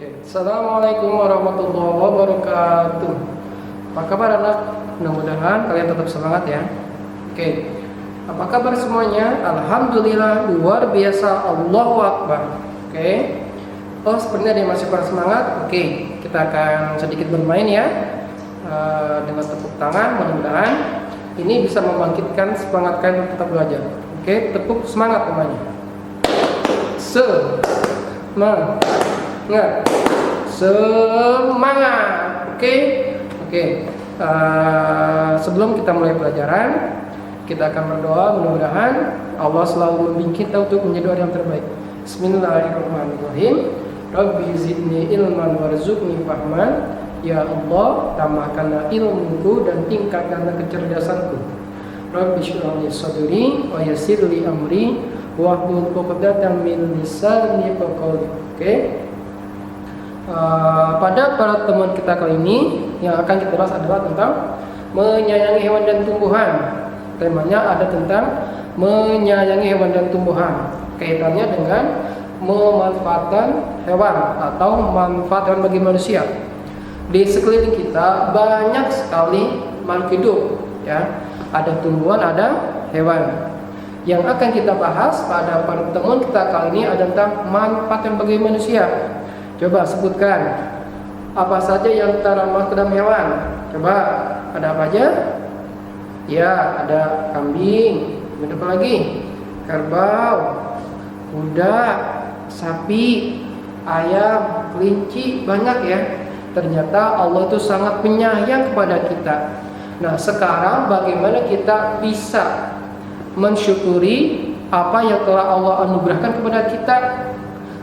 Oke. Assalamualaikum warahmatullahi wabarakatuh. Apa kabar anak? Mudah-mudahan kalian tetap semangat ya. Oke. Apa kabar semuanya? Alhamdulillah luar biasa, Allahu Akbar. Oke. Oh, sepertinya ada yang masih kurang semangat. Oke, kita akan sedikit bermain ya. Dengan tepuk tangan, mudah-mudahan ini bisa membangkitkan semangat kalian untuk tetap belajar. Oke, tepuk semangat namanya. Semangat. Oke. Sebelum kita mulai pelajaran, kita akan berdoa, mudah-mudahan Allah selalu membimbing kita untuk menjadi orang yang terbaik. Bismillahirrahmanirrahim. Rabbi zidni ilman warzuqni fahman. Ya Allah, tambahkanlah ilmuku dan tingkatkanlah kecerdasanku. Rabbi shrah li sadri wa yassir li amri wahlul 'uqdatam min lisani yafqahu. Oke. Pada pertemuan kita kali ini yang akan kita bahas adalah tentang menyayangi hewan dan tumbuhan. Temanya ada tentang menyayangi hewan dan tumbuhan. Kaitannya dengan memanfaatkan hewan atau manfaat hewan bagi manusia. Di sekeliling kita banyak sekali makhluk hidup, ya. Ada tumbuhan, ada hewan. Yang akan kita bahas pada pertemuan kita kali ini ada tentang manfaat yang bagi manusia. Coba sebutkan apa saja yang termasuk dalam hewan. Coba, ada apa aja? Ya, ada kambing, ada apa lagi? Kerbau, kuda, sapi, ayam, kelinci, banyak ya. Ternyata Allah itu sangat penyayang kepada kita. Nah, sekarang bagaimana kita bisa mensyukuri apa yang telah Allah anugerahkan kepada kita?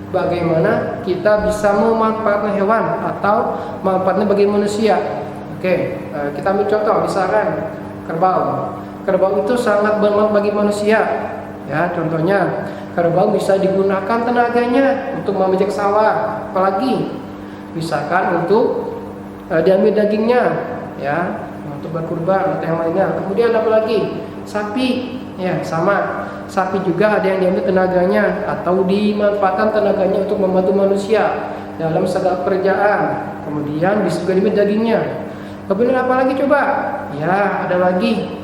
Bagaimana kita bisa memanfaatkan hewan atau manfaatnya bagi manusia? Oke, kita ambil contoh, misalkan kerbau. Kerbau itu sangat bermanfaat bagi manusia. Ya, contohnya kerbau bisa digunakan tenaganya untuk memijak sawah, apalagi misalkan untuk diambil dagingnya, ya, untuk berkurban atau yang lainnya. Kemudian apa lagi? Sapi, ya sama. Sapi juga ada yang diambil tenaganya atau dimanfaatkan tenaganya untuk membantu manusia dalam segala pekerjaan. Kemudian bisa juga diambil dagingnya. Kemudian apa lagi coba? Ya, ada lagi.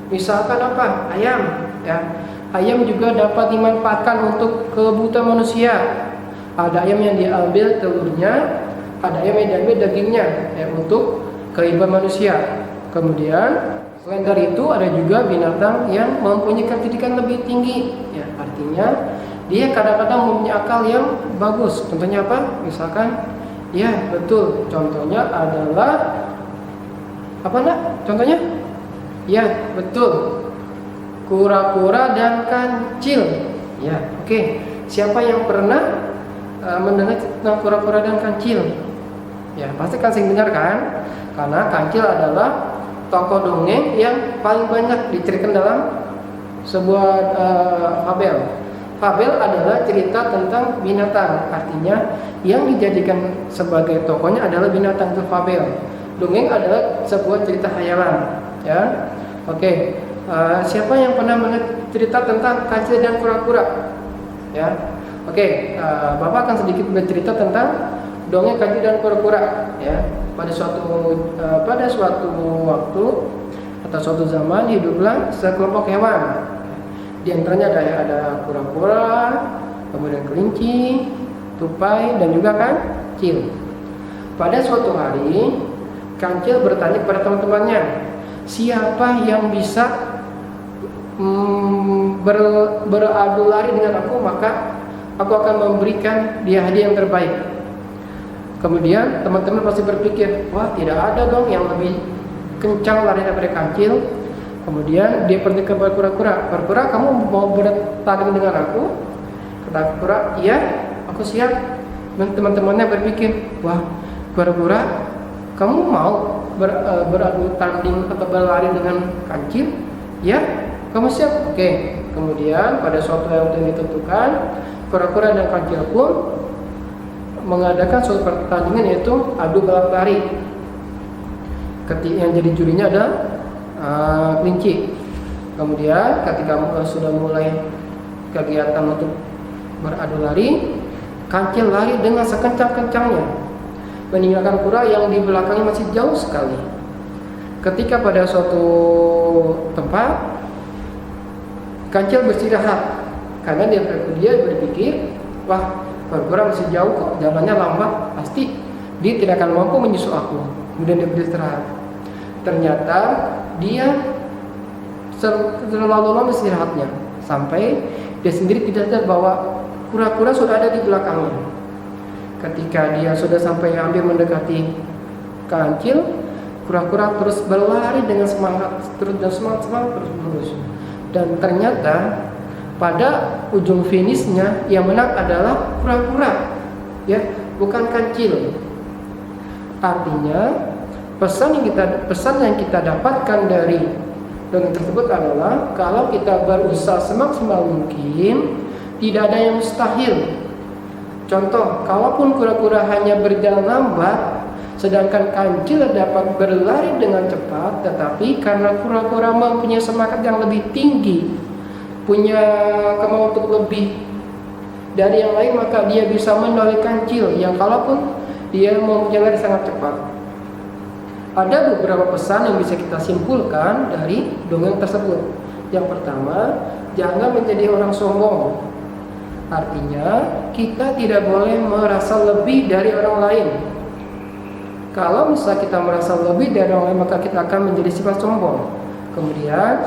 Misalkan apa? Ayam, ya. Ayam juga dapat dimanfaatkan untuk kebutuhan manusia. Ada ayam yang diambil telurnya, ada ayam yang diambil dagingnya, ya, untuk kehidupan manusia. Kemudian selain dari itu ada juga binatang yang mempunyai kecerdasan lebih tinggi, ya, artinya dia kadang-kadang mempunyai akal yang bagus. Contohnya apa? Misalkan, ya betul, contohnya adalah apa nak? Contohnya? Ya betul, kura-kura dan kancil. Ya, oke. Siapa yang pernah mendengar tentang kura-kura dan kancil? Ya, pasti kan sering dengar kan? Karena kancil adalah tokoh dongeng yang paling banyak diceritakan dalam sebuah fabel. Fabel adalah cerita tentang binatang, artinya yang dijadikan sebagai tokohnya adalah binatang, itu fabel. Dongeng adalah sebuah cerita khayalan, ya. Oke. Siapa yang pernah mendengar cerita tentang kancil dan kura-kura? Ya. Oke, Bapak akan sedikit bercerita tentang dongeng kancil dan kura-kura, ya. Pada suatu waktu atau suatu zaman hiduplah sekelompok hewan. Di antaranya ada kura-kura, kemudian kelinci, tupai, dan juga kancil. Pada suatu hari, kancil bertanya kepada teman-temannya, siapa yang bisa beradu lari dengan aku, maka aku akan memberikan dia hadiah yang terbaik. Kemudian teman-teman pasti berpikir, wah tidak ada dong yang lebih kencang lari daripada kancil. Kemudian dia pergi ke kura-kura. Kura-kura, kamu mau bertanding dengan aku? Kata kura, iya, aku siap. Dan teman-temannya berpikir, wah kura-kura, kamu mau beradu tanding atau berlari dengan kancil? Ya, kamu siap? Oke. Kemudian pada suatu waktu yang ditentukan, kura-kura dan kancil pun mengadakan suatu pertandingan, yaitu adu balap lari. Yang jadi jurinya ada kelinci. Kemudian ketika sudah mulai kegiatan untuk beradu lari, Kancil lari dengan sekencang-kencangnya, meninggalkan kura yang di belakangnya masih jauh sekali. Ketika pada suatu tempat, kancil beristirahat karena dia berpikir, wah, kura-kura masih jauh kok, jalannya lambat, pasti dia tidak akan mampu menyusul aku. Kemudian dia beristirahat. Ternyata dia terlalu lama istirahatnya sampai dia sendiri tidak sadar bahwa kura-kura sudah ada di belakangnya. Ketika dia sudah sampai hampir mendekati kancil, kura-kura terus berlari dengan semangat terus terus. Dan ternyata pada ujung finishnya yang menang adalah kura-kura, ya, bukan kancil. Artinya pesan yang kita dapatkan dari dongeng tersebut adalah kalau kita berusaha semaksimal mungkin, tidak ada yang mustahil. Contoh, kalaupun kura-kura hanya berjalan lambat, sedangkan kancil dapat berlari dengan cepat, tetapi karena kura-kura mempunyai semangat yang lebih tinggi, punya kemauan untuk lebih dari yang lain, maka dia bisa mendahului kancil yang kalaupun dia mempunyai lari sangat cepat. Ada beberapa pesan yang bisa kita simpulkan dari dongeng tersebut. Yang pertama, jangan menjadi orang sombong. Artinya, kita tidak boleh merasa lebih dari orang lain. Kalau misalnya kita merasa lebih dari orang lain, maka kita akan menjadi sifat sombong. Kemudian,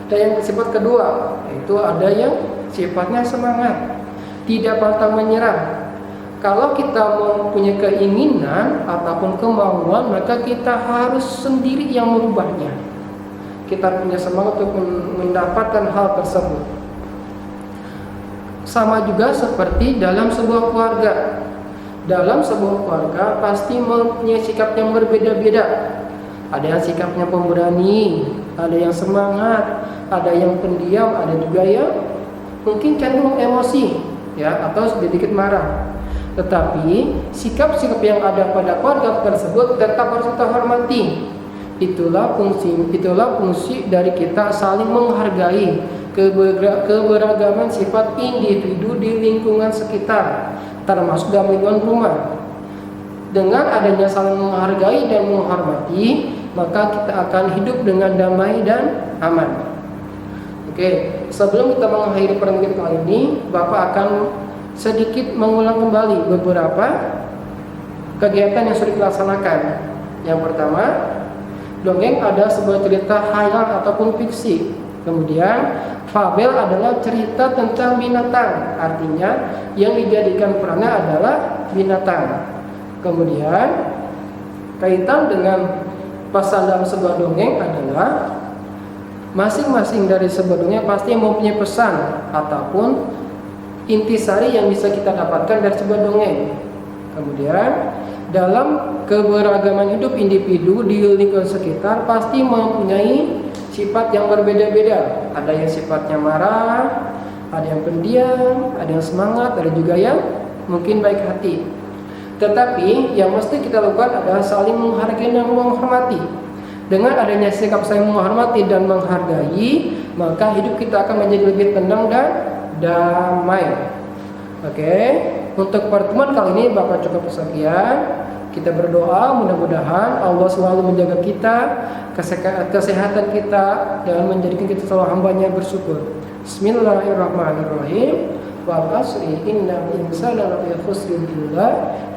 ada yang sifat kedua, yaitu ada yang sifatnya semangat, tidak pantang menyerah. Kalau kita mempunyai keinginan ataupun kemauan, maka kita harus sendiri yang merubahnya. Kita punya semangat untuk mendapatkan hal tersebut. Sama juga seperti dalam sebuah keluarga. Dalam sebuah keluarga pasti mempunyai sikap yang berbeda-beda. Ada yang sikapnya pemberani, ada yang semangat, ada yang pendiam, ada juga yang mungkin cenderung emosi, ya, atau sedikit marah. Tetapi sikap-sikap yang ada pada keluarga tersebut tetap harus kita hormati. Itulah fungsi dari kita saling menghargai keberagaman sifat individu di lingkungan sekitar, termasuk dalam lingkungan rumah. Dengan adanya saling menghargai dan menghormati, maka kita akan hidup dengan damai dan aman. Oke, sebelum kita mengakhiri pertemuan kali ini, Bapak akan sedikit mengulang kembali beberapa kegiatan yang sudah dilaksanakan. Yang pertama, dongeng adalah sebuah cerita khayal ataupun fiksi. Kemudian, fabel adalah cerita tentang binatang, artinya yang dijadikan perannya adalah binatang. Kemudian, kaitan dengan pesan dalam sebuah dongeng adalah masing-masing dari sebuah dongeng pasti mempunyai pesan ataupun intisari yang bisa kita dapatkan dari sebuah dongeng. Kemudian dalam keberagaman hidup individu di lingkungan sekitar pasti mempunyai sifat yang berbeda-beda. Ada yang sifatnya marah, ada yang pendiam, ada yang semangat, ada juga yang mungkin baik hati. Tetapi yang mesti kita lakukan adalah saling menghargai dan menghormati. Dengan adanya sikap saling menghormati dan menghargai, maka hidup kita akan menjadi lebih tenang dan damai. Oke, untuk pertemuan kali ini Bapak cukup sekian. Kita berdoa mudah-mudahan Allah selalu menjaga kita, kesehatan kita, dan menjadikan kita selalu hambanya bersyukur. Bismillahirrahmanirrahim. Wal asri innal insana lafi khusrin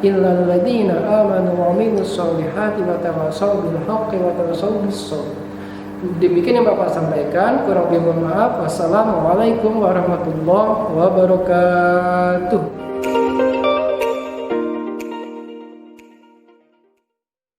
illal ladzina amanu wa amilus solihati wa tawassaw bil haqqi wa tawassaw bis sabr. Demikian yang Bapak sampaikan, kurang lebih mohon maaf. Wassalamualaikum warahmatullahi wabarakatuh.